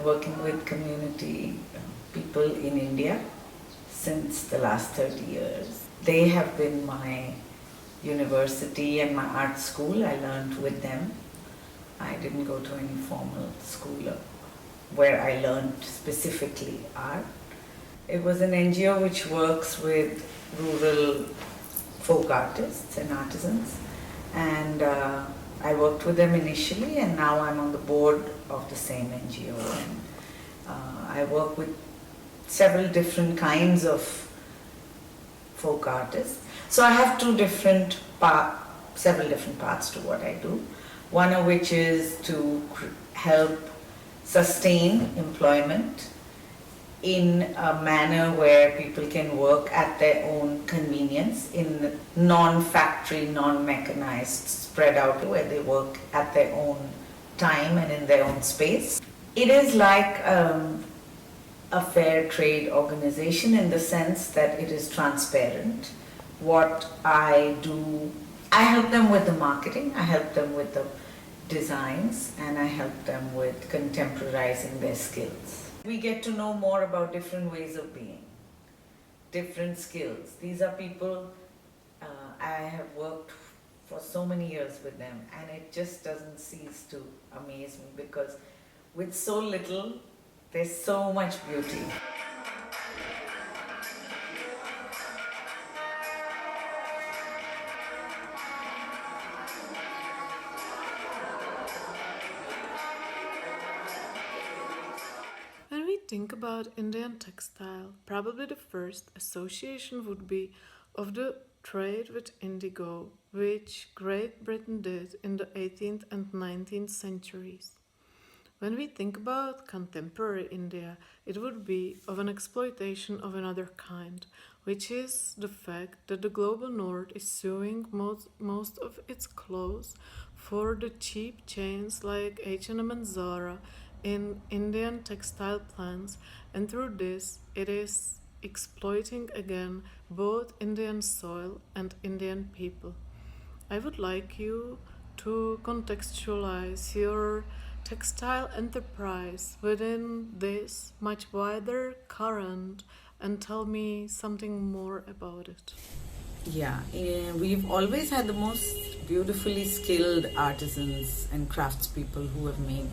working with community people in India since the last 30 years. They have been my university and my art school. I learned with them. I didn't go to any formal school where I learned specifically art. It was an NGO which works with rural folk artists and artisans, and I worked with them initially, and now I'm on the board of the same NGO, and I work with several different kinds of folk artists. So I have several different parts to what I do. One of which is to help sustain employment in a manner where people can work at their own convenience in non-factory, non-mechanized, spread out where they work at their own time and in their own space. It is like a fair trade organization in the sense that it is transparent. What I do, I help them with the marketing, I help them with the designs, and I help them with contemporizing their skills. We get to know more about different ways of being, different skills. These are people, I have worked for so many years with them, and it just doesn't cease to amaze me because with so little, there's so much beauty. When we think about Indian textile, probably the first association would be of the trade with indigo, which Great Britain did in the 18th and 19th centuries. When we think about contemporary India, it would be of an exploitation of another kind, which is the fact that the global north is sewing most of its clothes for the cheap chains like H&M and Zara in Indian textile plants, and through this it is exploiting again both Indian soil and Indian people. I would like you to contextualize your textile enterprise within this much wider current and tell me something more about it. Yeah, we've always had the most beautifully skilled artisans and craftspeople who have made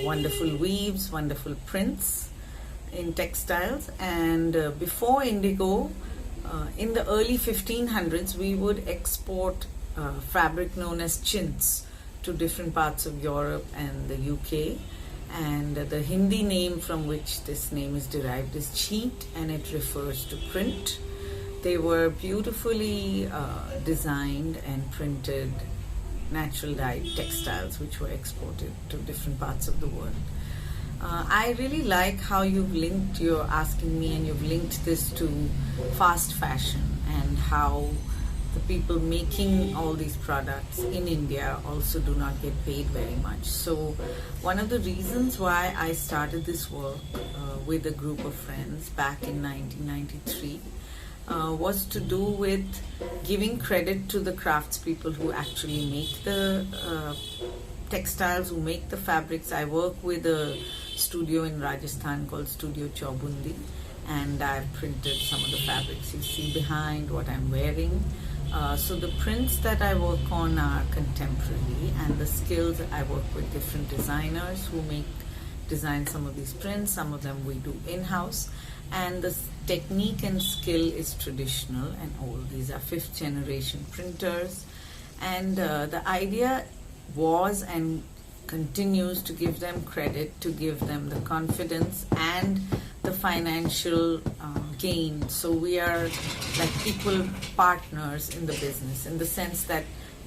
wonderful weaves, wonderful prints in textiles. And before indigo, in the early 1500s, we would export fabric known as chintz to different parts of Europe and the UK. And the Hindi name from which this name is derived is cheat, and it refers to print. They were beautifully designed and printed natural dyed textiles which were exported to different parts of the world. I really like how you're asking me, and you've linked this to fast fashion and how the people making all these products in India also do not get paid very much. So one of the reasons why I started this work with a group of friends back in 1993 was to do with giving credit to the craftspeople who actually make the textiles, who make the fabrics. I work with a studio in Rajasthan called Studio Chaubundi, and I've printed some of the fabrics you see behind what I'm wearing. So the prints that I work on are contemporary, and the skills I work with different designers who design some of these prints. Some of them we do in-house, and the technique and skill is traditional and old. These are 5th generation printers, and the idea was and continues to give them credit, to give them the confidence and the financial gain. So we are like equal partners in the business, in the sense that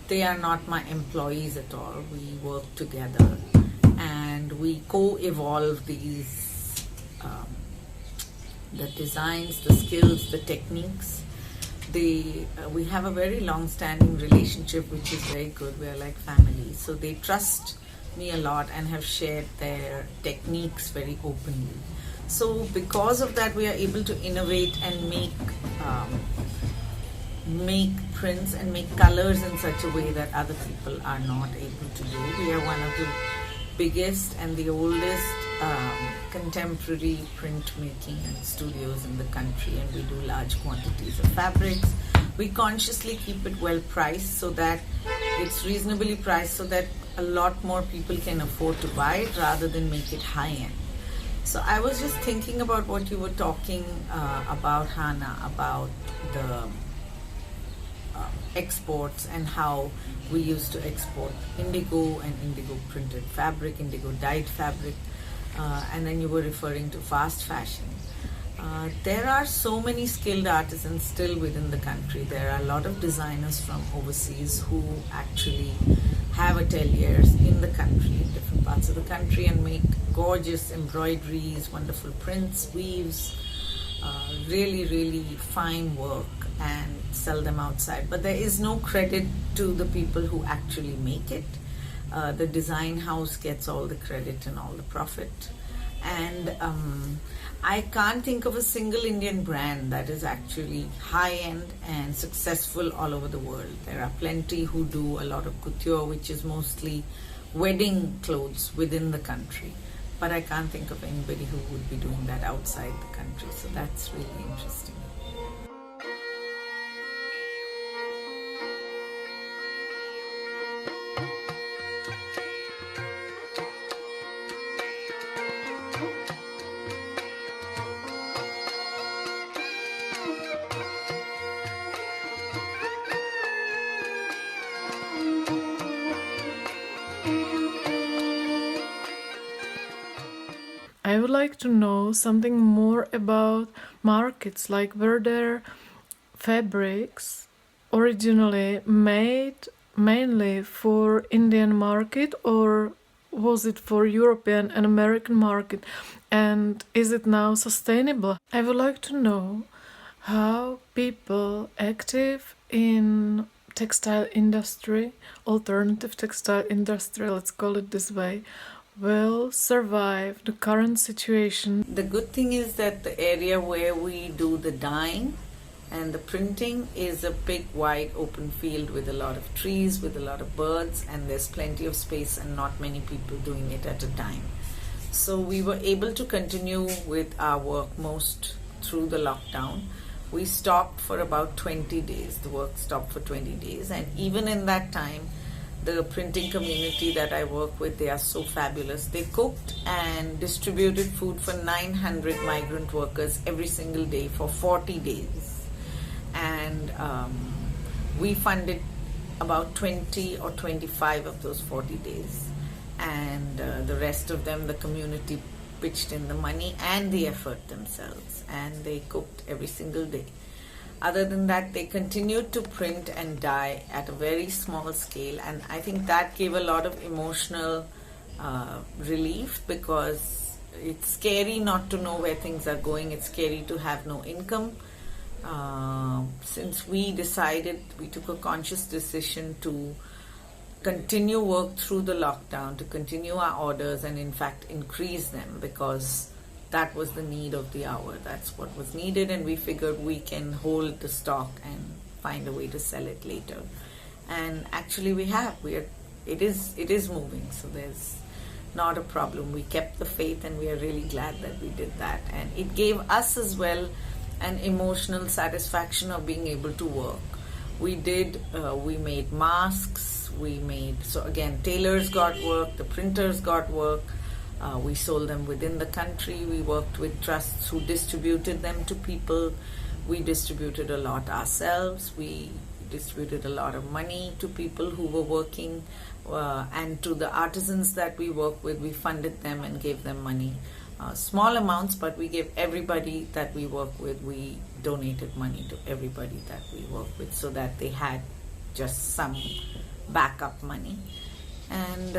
they are not my employees at all. We work together and we co-evolve these the designs, the skills, the techniques. We have a very long-standing relationship, which is very good. We are like family. So they trust me a lot and have shared their techniques very openly. So because of that, we are able to innovate and make prints and make colors in such a way that other people are not able to do. We are one of the biggest and the oldest contemporary printmaking studios in the country, and we do large quantities of fabrics. We consciously keep it well priced so that it's reasonably priced so that a lot more people can afford to buy it rather than make it high end. So I was just thinking about what you were talking about, Hannah, about the exports and how we used to export indigo and indigo printed fabric, indigo dyed fabric, and then you were referring to fast fashion. There are so many skilled artisans still within the country. There are a lot of designers from overseas who actually have ateliers in the country, in different parts of the country, and make gorgeous embroideries, wonderful prints, weaves, really, really fine work, and sell them outside. But there is no credit to the people who actually make it. The design house gets all the credit and all the profit. And I can't think of a single Indian brand that is actually high-end and successful all over the world. There are plenty who do a lot of couture, which is mostly wedding clothes within the country. But I can't think of anybody who would be doing that outside the country. So that's really interesting. I would like to know something more about markets, like were there fabrics originally made mainly for Indian market, or was it for European and American market, and is it now sustainable? I would like to know how people active in textile industry, alternative textile industry, let's call it this way, will survive the current situation. The good thing is that the area where we do the dyeing and the printing is a big wide open field with a lot of trees, with a lot of birds, and there's plenty of space and not many people doing it at a time. So we were able to continue with our work most through the lockdown. We stopped for about 20 days. The work stopped for 20 days, and even in that time, the printing community that I work with, they are so fabulous. They cooked and distributed food for 900 migrant workers every single day for 40 days. And we funded about 20 or 25 of those 40 days. And the rest of them, the community pitched in the money and the effort themselves. And they cooked every single day. Other than that, they continued to print and dye at a very small scale, and I think that gave a lot of emotional relief, because it's scary not to know where things are going. It's scary to have no income. Since we took a conscious decision to continue work through the lockdown, to continue our orders and in fact increase them, because that was the need of the hour. That's what was needed, and we figured we can hold the stock and find a way to sell it later. And actually we have. It is moving, so there's not a problem. We kept the faith, and we are really glad that we did that. And it gave us as well an emotional satisfaction of being able to work. We made masks, so again, tailors got work, the printers got work. We sold them within the country. We worked with trusts who distributed them to people. We distributed a lot ourselves. We distributed a lot of money to people who were working, and to the artisans that we work with, we funded them and gave them money. Small amounts, but we gave everybody that we work with, we donated money to everybody that we work with, so that they had just some backup money. And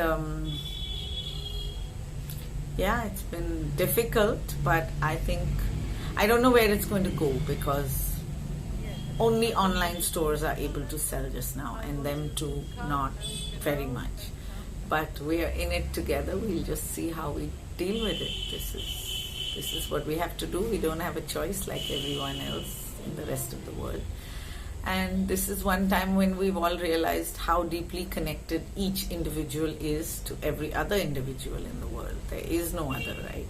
yeah, it's been difficult, but I don't know where it's going to go, because only online stores are able to sell just now, and them too not very much. But we are in it together. We'll just see how we deal with it. This is what we have to do. We don't have a choice like everyone else in the rest of the world. And this is one time when we've all realized how deeply connected each individual is to every other individual in the world. There is no other, right?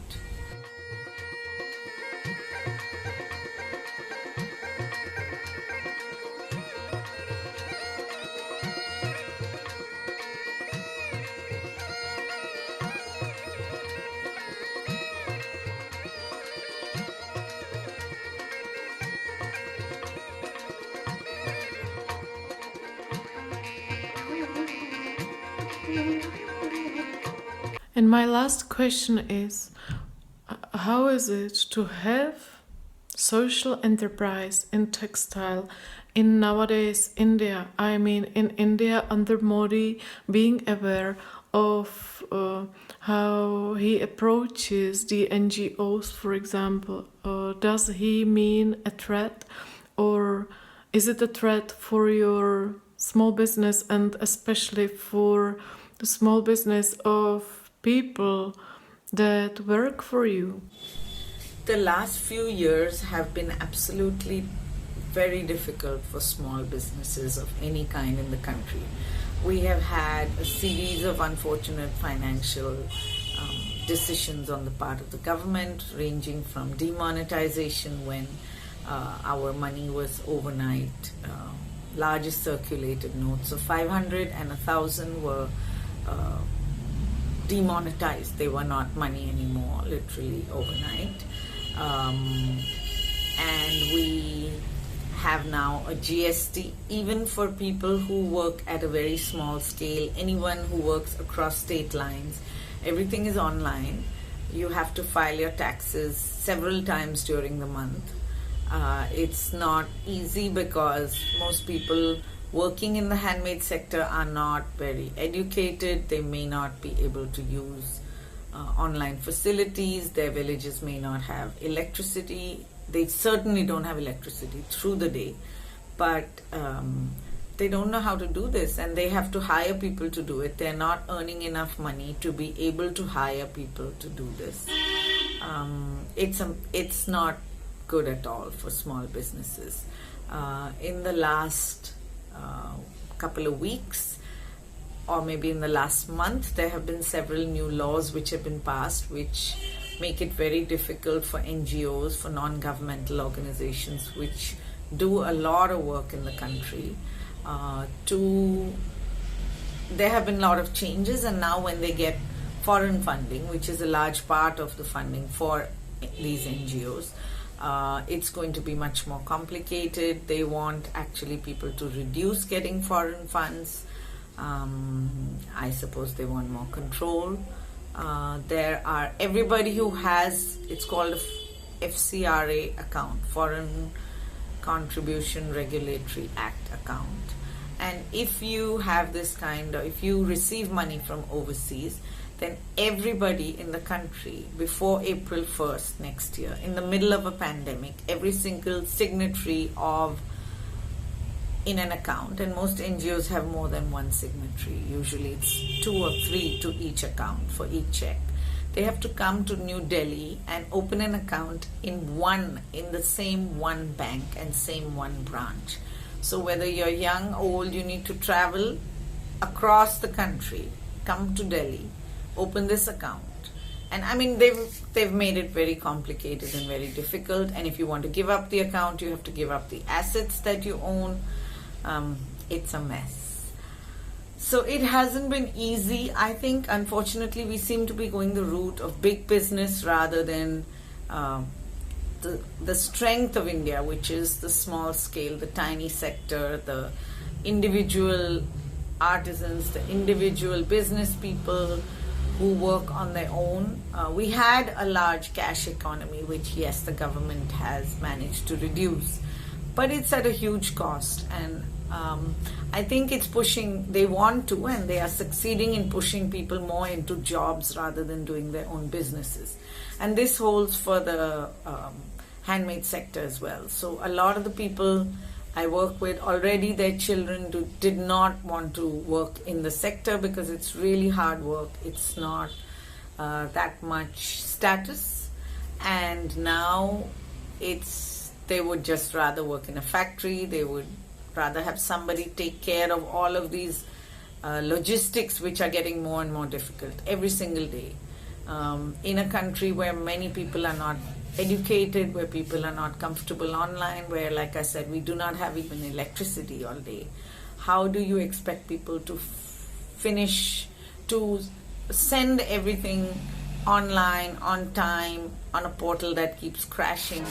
And my last question is, how is it to have social enterprise in textile in nowadays India? I mean, in India under Modi, being aware of how he approaches the NGOs, for example, does he mean a threat, or is it a threat for your small business, and especially for the small business of people that work for you? The last few years have been absolutely very difficult for small businesses of any kind in the country. We have had a series of unfortunate financial decisions on the part of the government, ranging from demonetization when our money was overnight. Largest circulated notes of 500 and 1,000 were demonetized. They were not money anymore, literally overnight. And we have now a GST even for people who work at a very small scale, anyone who works across state lines. Everything is online. You have to file your taxes several times during the month. It's not easy because most people working in the handmade sector are not very educated. They may not be able to use online facilities. Their villages may not have electricity. They certainly don't have electricity through the day, but they don't know how to do this, and they have to hire people to do it. They're not earning enough money to be able to hire people to do this. It's not good at all for small businesses. In the last couple of weeks, or maybe in the last month, there have been several new laws which have been passed which make it very difficult for NGOs, for non-governmental organizations which do a lot of work in the country. There have been a lot of changes, and now when they get foreign funding, which is a large part of the funding for these NGOs, it's going to be much more complicated. They want actually people to reduce getting foreign funds. I suppose they want more control. There are everybody who has, it's called a FCRA account, Foreign Contribution Regulatory Act account. And if you have this kind of, if you receive money from overseas, then everybody in the country before April 1st next year, in the middle of a pandemic, every single signatory of in an account, and most NGOs have more than one signatory, usually it's 2 or 3 to each account for each check. They have to come to New Delhi and open an account in the same one bank and same one branch. So whether you're young, old, you need to travel across the country, come to Delhi, open this account. And I mean, they've made it very complicated and very difficult. And if you want to give up the account, you have to give up the assets that you own. It's a mess. So it hasn't been easy. I think, unfortunately, we seem to be going the route of big business rather than the strength of India, which is the small scale, the tiny sector, the individual artisans, the individual business people who work on their own. We had a large cash economy, which, yes, the government has managed to reduce, but it's at a huge cost. And I think it's pushing, they want to, and they are succeeding in pushing people more into jobs rather than doing their own businesses. And this holds for the handmade sector as well. So a lot of the people I work with, already their children did not want to work in the sector because it's really hard work. It's not that much status. And now they would just rather work in a factory. They would rather have somebody take care of all of these logistics, which are getting more and more difficult every single day. In a country where many people are not educated, where people are not comfortable online, where, like I said, we do not have even electricity all day, how do you expect people to send everything online on time on a portal that keeps crashing?